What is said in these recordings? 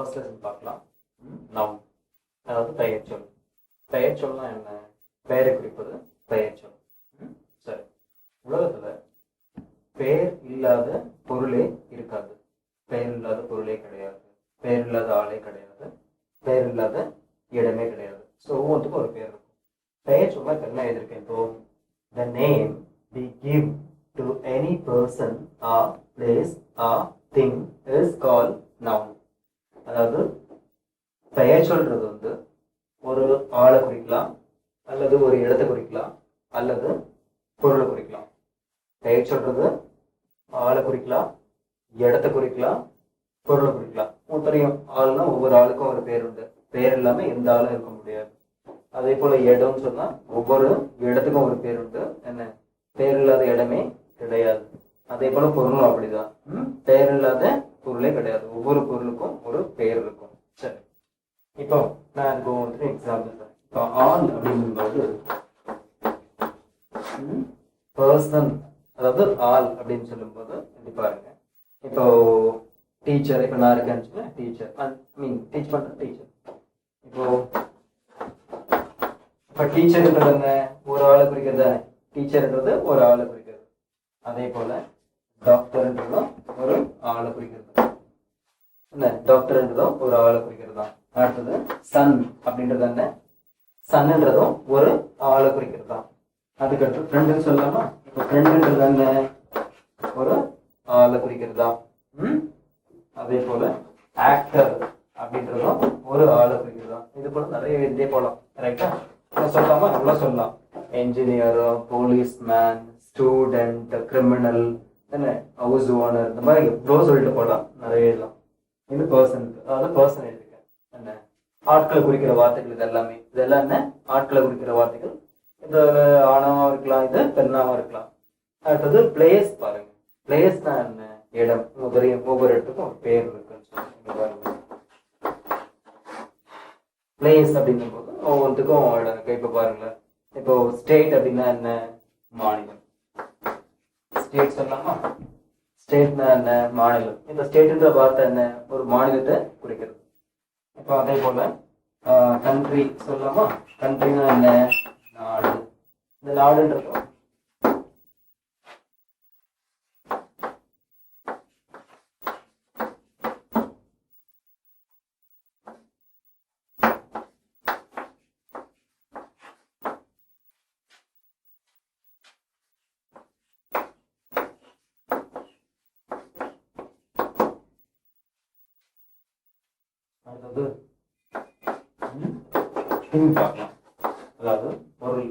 First lesson பார்க்கலாம். Noun அதாவது பெயர்ச்சொல். பெயர்ச்சொல்னா என்ன? பெயரை குறிப்பது பெயர்ச்சொல். சரி, உலகத்துல பெயர் இல்லாத பொருளே இருக்காது. பெயர் இல்லாத பொருளே கிடையாது, பெயர் இல்லாத ஆளே கிடையாது, பெயர் இல்லாத இடமே கிடையாது. ஸோ ஒவ்வொன்றுக்கும் ஒரு பெயர் இருக்கும். பெயர் சொல்ல என்ன எழுதியிருக்கேன் இப்போ? The name we give to any person or place or thing is called noun. அதாவது பெயர் சொல்றது வந்து ஒரு ஆளை குறிக்கலாம், அல்லது ஒரு இடத்தை குறிக்கலாம், அல்லது பொருளை குறிக்கலாம். பெயர் சொல்றது ஆளை குறிக்கலாம், இடத்தை குறிக்கலாம், பொருளை குறிக்கலாம். உங்களுக்கு தெரியும், ஆள்னா ஒவ்வொரு ஆளுக்கும் ஒரு பேர் உண்டு. பேர் இல்லாம எந்த ஆளும் இருக்க முடியாது. அதே போல இடம்னு சொன்னா ஒவ்வொரு இடத்துக்கும் ஒரு பேர் உண்டு. என்ன? பேர் இல்லாத இடமே கிடையாது. அதே போல பொருளும் அப்படிதான். பெயர் இல்லாத பொருளே கிடையாது. ஒவ்வொரு பொருளுக்கும் ஒரு பெயர் இருக்கும். சரி, இப்போ நான் அதுக்கு ஒவ்வொரு எக்ஸாம்பிள் தரேன். இப்போ ஆள் அப்படிங்கும்போது பர்சன், அதாவது ஆள் அப்படின்னு சொல்லும்போது எப்படி பாருங்க. இப்போ டீச்சர், இப்போ நான் இருக்கேன்னு சொல்ல டீச்சர், டீச் பண்ற டீச்சர். இப்போ டீச்சர்ன்றது என்ன? ஒரு ஆளை குறிக்கிறது தானே. டீச்சர்ன்றது ஒரு ஆளை குறிக்கிறது. அதே போல டாக்டர்ன்றதும் ஒரு ஆளை குறிக்கிறது. என்ன? டாக்டர்ன்றதும் ஒரு ஆளை குறிக்கிறது தான். அடுத்தது சன் அப்படின்றது என்ன? சன்ன்றதும் ஒரு ஆளை குறிக்கிறது தான். அதுக்கடுத்து ஃப்ரெண்டுன்னு சொல்லலாமா? இப்போ ஃப்ரெண்டுன்றது என்ன? ஒரு ஆளை குறிக்கிறது தான். அதே போல ஆக்டர் அப்படின்றதும் ஒரு ஆளை குறிக்கிறது தான். இது போல நிறைய இதே போலாம். ரைட்டா? சொல்லலாமா? எவ்வளவு சொல்லலாம். என்ஜினியர், போலீஸ்மேன், ஸ்டூடெண்ட், கிரிமினல், என்ன, ஹவுஸ் ஓனர், இந்த மாதிரி எவ்வளோ சொல்லிட்டு போகலாம். நிறைய இதெல்லாம். இது பர்சன், அதாவது பர்சன் எடுத்துக்கேன். என்ன? ஆட்களை குறிக்கிற வார்த்தைகள் இது எல்லாமே. இதெல்லாம் என்ன? ஆட்களை குறிக்கிற வார்த்தைகள். இது ஆணவா இருக்கலாம், இது பெண்ணாவா இருக்கலாம். அடுத்தது பிளேஸ் பாருங்க. பிளேஸ்னா என்ன? இடம். ஒவ்வொரு இடத்துக்கும் ஒரு பேர் இருக்குன்னு சொல்லுங்க பாருங்க. பிளேஸ் அப்படிங்கும் போது ஒவ்வொருத்துக்கும் இடம் இருக்கு. இப்ப பாருங்களேன், இப்போ ஸ்டேட் அப்படின்னா என்ன? மாநிலம். ஸ்டேட் சொல்லலாமா? ஸ்டேட்னா என்ன? மாநிலம். இந்த ஸ்டேட்ன்ற வார்த்தை என்ன? ஒரு மாநிலத்தை குறிக்கிறது. இப்போ அதே போல கண்ட்ரி சொல்லலாமா? கண்ட்ரினா என்ன? நாடு. இந்த நாடுன்றதும் அதாவது பார்க்கலாம். அதாவது பொருள்.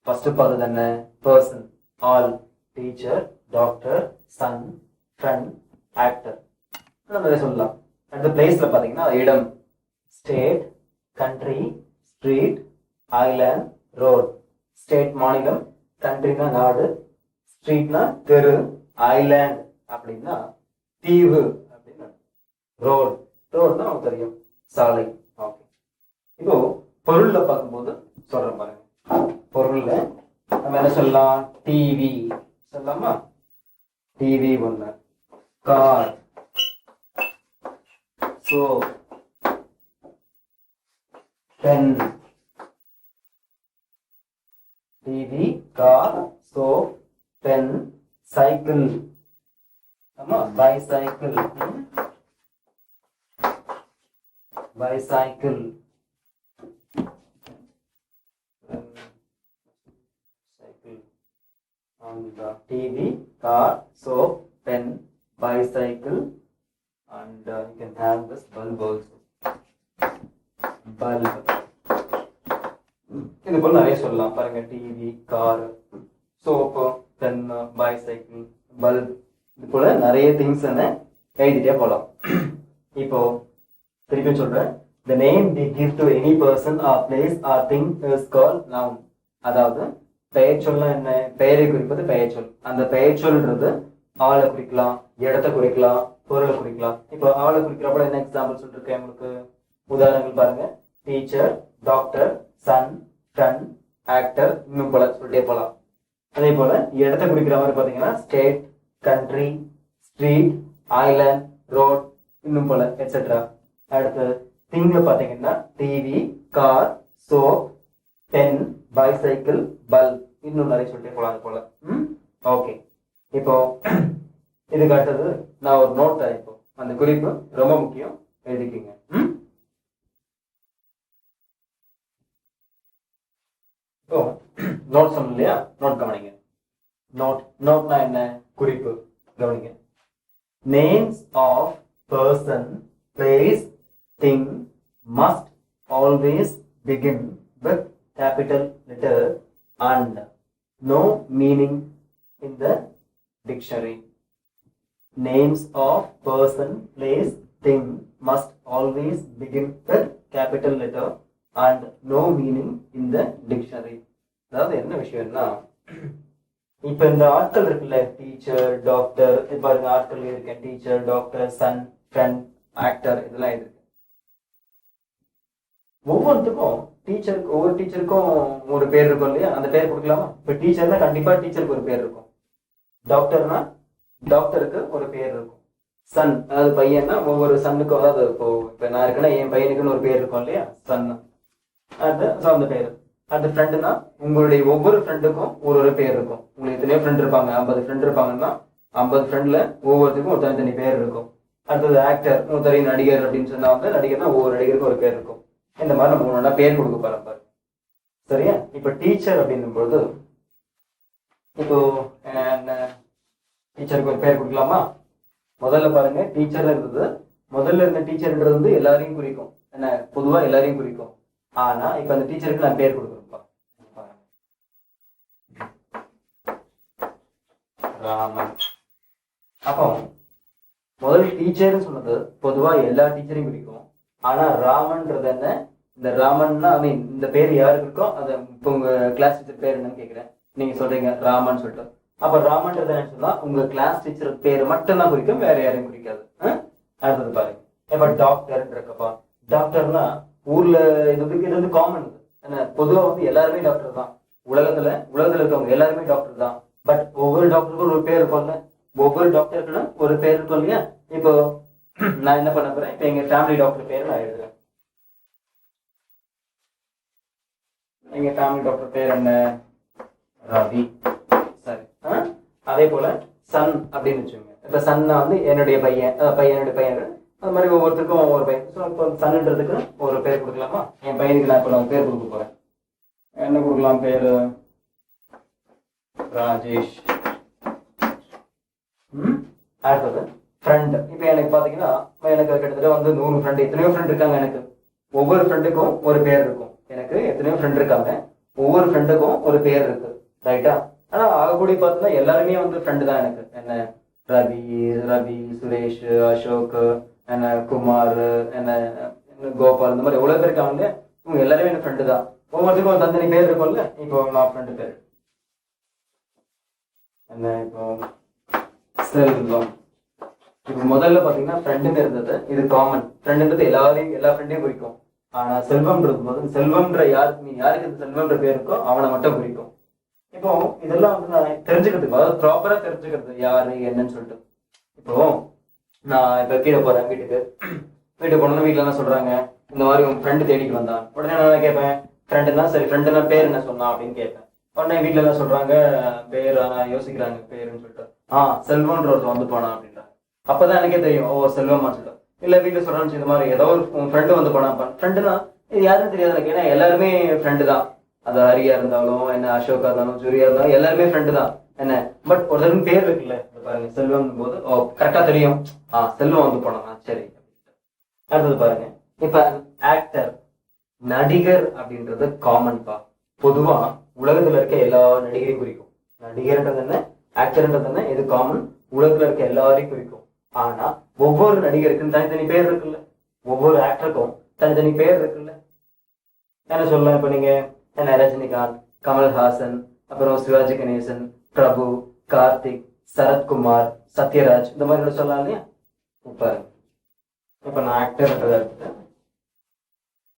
ஃபர்ஸ்ட் பார்த்தது என்ன? Person, all, teacher, doctor, son, friend, actor, அந்த மாதிரி சொல்லலாம். அடுத்த பிளேஸ்ல பாத்தீங்கன்னா இடம். State, country, street, island, road. State மாநிலம், கண்ட்ரினா நாடு, ஸ்ட்ரீட்னா தெரு, ஐலாண்ட் அப்படின்னா தீவு அப்படின்னு, ரோட், ரோட்னா நமக்கு தெரியும் சாலை. ஓகே, இப்போ பொருள்ல பார்க்கும்போது சொல்றேன் பாருங்க. பொருள்ல நம்ம என்ன சொல்லலாம்? டிவி சொல்லலாமா? டிவி ஒண்ணு. Car, soap, pen. TV, car, soap, pen, cycle. ஆமா, bicycle. bicycle, cycle, and TV, car, soap, pen, bicycle, and you can have this bulb also. Bulb. இது போல நிறைய சொல்லலாம் பாருங்க. TV, car, soap, pen, bicycle, bulb, இது போல நிறைய things எழுதிட்டே போலாம். இப்போ திருப்பி சொல்றேன். The name we give to any person or place or thing is called noun. அதாவது பெயர் சொல்ல என்ன? பெயரை குறிப்பது பெயர் சொல். அந்த பெயர் சொல்றது ஆளை குறிக்கலாம், இடத்தை குறிக்கலாம், பொருளை குறிக்கலாம். இப்போ ஆளை குறிக்கிறப்ப என்ன எக்ஸாம்பிள் சொல்லிருக்கேன் உங்களுக்கு? உதாரணங்கள் பாருங்க. Teacher, doctor, son, friend, actor, இன்னும் போல சொல்லிட்டே போலாம். அதே போல இடத்தை குறிக்கிற மாதிரி பாத்தீங்கன்னா state, country, street, island, road, இன்னும் போல எட்ஸெட்ரா. அடுத்து திங்ல பாத்தீங்கன்னா TV, car, soap, pen, bicycle, bulb, இன்னும் நிறைய சொல்லிட்டே போலாம் போல. ஓகே, இப்போ இதுக்கு அடுத்தது நான் ஒரு நோட் இப்போ அந்த குறிப்பு ரொம்ப முக்கியம், எழுதிக்கிங்க. இப்போ நோட் சொன்ன இல்லையா, நோட் கவனிங்க. நோட்னா என்ன? குறிப்பு. கவனிங்க. Names of person, place, thing must always begin with capital letter and no meaning in the dictionary. Names of person, place, thing must always begin with capital letter and no meaning in the dictionary. அதாவது என்ன விஷயம்னா, இப்ப இந்த ஆட்கள் இருக்குல்ல, teacher, doctor, பாருங்க ஆட்கள் இருக்கேன், teacher, doctor, son, friend, actor, இதெல்லாம் இருக்கு. ஒவ்வொருத்துக்கும் ஒவ்வொரு டீச்சருக்கும் ஒரு பேர் இருக்கும் இல்லையா, அந்த பேர் கொடுக்கலாமா? இப்ப டீச்சர்னா கண்டிப்பா டீச்சருக்கு ஒரு பேர் இருக்கும், டாக்டர்னா டாக்டருக்கு ஒரு பேர் இருக்கும், சன் அதாவது பையன்னா ஒவ்வொரு சன்னுக்கும், அதாவது இப்ப நான் இருக்குன்னா என் பையனுக்குன்னு ஒரு பேர் இருக்கும் இல்லையா, சன், அந்த பேர். அந்த ஃப்ரெண்டுனா உங்களுடைய ஒவ்வொரு ஃப்ரெண்டுக்கும் ஒரு பேர் இருக்கும். உங்களுக்கு எத்தனையோ ஃப்ரெண்ட் இருப்பாங்க, 50 ஃப்ரெண்ட் இருப்பாங்கன்னா 50 ஃப்ரெண்ட்ல ஒவ்வொருத்துக்கும் ஒரு தனித்தனி பேர் இருக்கும். அடுத்தது ஆக்டர், ஒருத்தரை நடிகர் அப்படின்னு சொன்னா வந்து நடிகர்னா ஒவ்வொரு நடிகருக்கும் ஒரு பேர் இருக்கும். இந்த மாதிரி நம்ம ஒவ்வொன்றா பேர் கொடுக்க பாருங்க. சரியா? இப்ப டீச்சர் அப்படின்னும் பொழுது இப்போ டீச்சருக்கு ஒரு பேர் கொடுக்கலாமா? முதல்ல பாருங்க, டீச்சர்ல இருந்தது, முதல்ல இருந்த டீச்சர்ன்றது வந்து எல்லாரையும் குறிக்கும், என்ன பொதுவா எல்லாரையும் குறிக்கும். ஆனா இப்ப அந்த டீச்சருக்கு நான் பேர் கொடுக்குறேன்ப்பா. ராமன். அப்போ முதல் டீச்சர்னு சொன்னது பொதுவா எல்லா டீச்சரையும் குறிக்கும். ஆனா ராமன்றது என்ன? இந்த ராமன்னா இந்த பேர் யாருக்கு இருக்கோ அது. இப்போ உங்க கிளாஸ் டீச்சர் பேர் என்னன்னு கேக்குறேன், நீங்க சொல்றீங்க ராமன் சொல்லிட்டு. அப்ப ராமன்றது என்ன சொன்னா உங்க கிளாஸ் டீச்சர் பேர் மட்டும் தான் குறிக்கும், வேற யாரையும் குறிக்காது. அடுத்தது பாருங்க, இப்ப டாக்டர் இருக்கப்பா. டாக்டர்னா ஊர்ல இது வந்து காமன், பொதுவா வந்து எல்லாருமே டாக்டர் தான். உலகத்துல இருக்கவங்க எல்லாருமே டாக்டர் தான். பட் ஒவ்வொரு டாக்டருக்கும் ஒரு பேர் இருக்கும்ல, ஒவ்வொரு டாக்டருக்குன்னு ஒரு பேர் இருக்கும் இல்லையா. இப்போ நான் என்ன பண்ண போறேன், இப்ப எங்க ஃபேமிலி டாக்டர் பேர் நான் எழுதுறேன். எங்க ஃபேமிலி டாக்டர் பேர் என்ன? ரவி. சரி. அதே போல சன் அப்படின்னு வச்சுக்கோங்க. இப்ப சன்னா வந்து என்னுடைய பையன், என்னுடைய பையன். அது மாதிரி ஒவ்வொருத்தருக்கும் ஒவ்வொரு பையன். ஸோ இப்போ சன்ன்றதுக்கு ஒரு பேர் கொடுக்கலாமா? என் பையனுக்கு நான் இப்போ பேர் கொடுக்க போறேன். என்ன கொடுக்கலாம் பேரு? ராஜேஷ். அடுத்தது ஃப்ரெண்ட். இப்போ எனக்கு பாத்தீங்கன்னா எனக்கு கிட்டத்தட்ட வந்து 100 ஃப்ரெண்ட், எத்தனையோ ஃப்ரெண்ட் இருக்காங்க எனக்கு. ஒவ்வொரு ஃப்ரெண்டுக்கும் ஒரு பேர் இருக்கும். எனக்கு எத்தனையோ ஃப்ரெண்ட் இருக்காங்க, ஒவ்வொரு ஃப்ரெண்டுக்கும் ஒரு பேர் இருக்கு, ரைட்டா? ஆனா ஆகக்கூடிய பார்த்தீங்கன்னா எல்லாருமே வந்து ஃப்ரெண்டு தான் எனக்கு. என்ன ரவி, சுரேஷ், அசோக், என்ன குமார், என்ன கோபால், இந்த மாதிரி எவ்வளவு பேர் இருக்காங்க. இவங்க எல்லாருமே எனக்கு ஃப்ரெண்டு தான். ஒவ்வொருத்தருக்கும் ஒரு தந்தனி பேர் இருக்கும்ல. இப்போ நான் ஃப்ரெண்டு பேர் என்ன? இப்போ செல்வம். இப்போ முதல்ல பாத்தீங்கன்னா ஃப்ரெண்டுன்னு இருந்தது, இது காமன். ஃப்ரெண்டுன்றது எல்லா ஃப்ரெண்டையும் குறிக்கும். ஆனா செல்வம்ன்றது போது செல்வம்ன்ற யாருக்கு இந்த செல்வம்ன்ற பேர் இருக்கோ அவனை மட்டும் குறிக்கும். இப்போ இதெல்லாம் வந்து நான் தெரிஞ்சுக்கிறதுக்கு, அதாவது ப்ராப்பரா தெரிஞ்சுக்கிறது யாரு என்னன்னு சொல்லிட்டு. இப்போ நான் இப்ப கீழே போறேன், வீட்டுக்கு போனோம்னா வீட்டுல என்ன சொல்றாங்க, இந்த மாதிரி உங்க ஃப்ரெண்டு தேடிக்கு வந்தான். உடனே நான் கேட்பேன், ஃப்ரெண்டுனா சரி, ஃப்ரெண்டுனா பேர் என்ன சொன்னா அப்படின்னு கேட்பேன். உடனே வீட்டுல என்ன சொல்றாங்க, பேர் யோசிக்கிறாங்க பேருன்னு சொல்லிட்டு. செல்வம்ன்ற ஒருத்தர் வந்து போனா அப்படின்றாங்க. அப்பதான் எனக்கே தெரியும், ஓ செல்வமா சொல்லிட்டு. இல்ல வீட்டுல சொல்றான்னு இந்த மாதிரி ஏதோ ஒரு ஃப்ரெண்டு வந்து போனா. ஃப்ரெண்டுனா இது யாருன்னு தெரியாது எனக்கு, ஏன்னா எல்லாருமே ஃப்ரெண்டு தான். அது ஹரியா இருந்தாலும் என்ன, அசோகா இருந்தாலும், ஜூரியா இருந்தாலும் எல்லாருமே ஃப்ரெண்டு தான் என்ன. பட் ஒருத்தருக்கு பேர் இருக்குல்ல, பாருங்க செல்வம் போது கரெக்டா தெரியும், செல்வம் வந்து போனா சரி. அடுத்தது பாருங்க, இப்ப ஆக்டர், நடிகர் அப்படின்றது காமன் பா. பொதுவா உலகத்துல இருக்க எல்லா நடிகரையும் குறிக்கும். நடிகர்ன்றது என்ன, ஆக்டர்ன்றது என்ன, இது காமன், உலகத்துல இருக்க எல்லாரையும் குறிக்கும். ஆனா ஒவ்வொரு நடிகருக்கும் தனித்தனி பேர் இருக்குல்ல, ஒவ்வொரு ஆக்டருக்கும் தனித்தனி பேர் இருக்குல்ல. என்ன சொல்லலாம், இப்ப நீங்க என்ன ரஜினிகாந்த், கமல்ஹாசன், அப்புறம் சிவாஜி கணேசன், பிரபு, கார்த்திக், சரத்குமார், சத்யராஜ், இந்த மாதிரி சொல்லலாம் இல்லையா. இப்ப நான் ஆக்டர்ன்றத எடுத்துட்டேன்.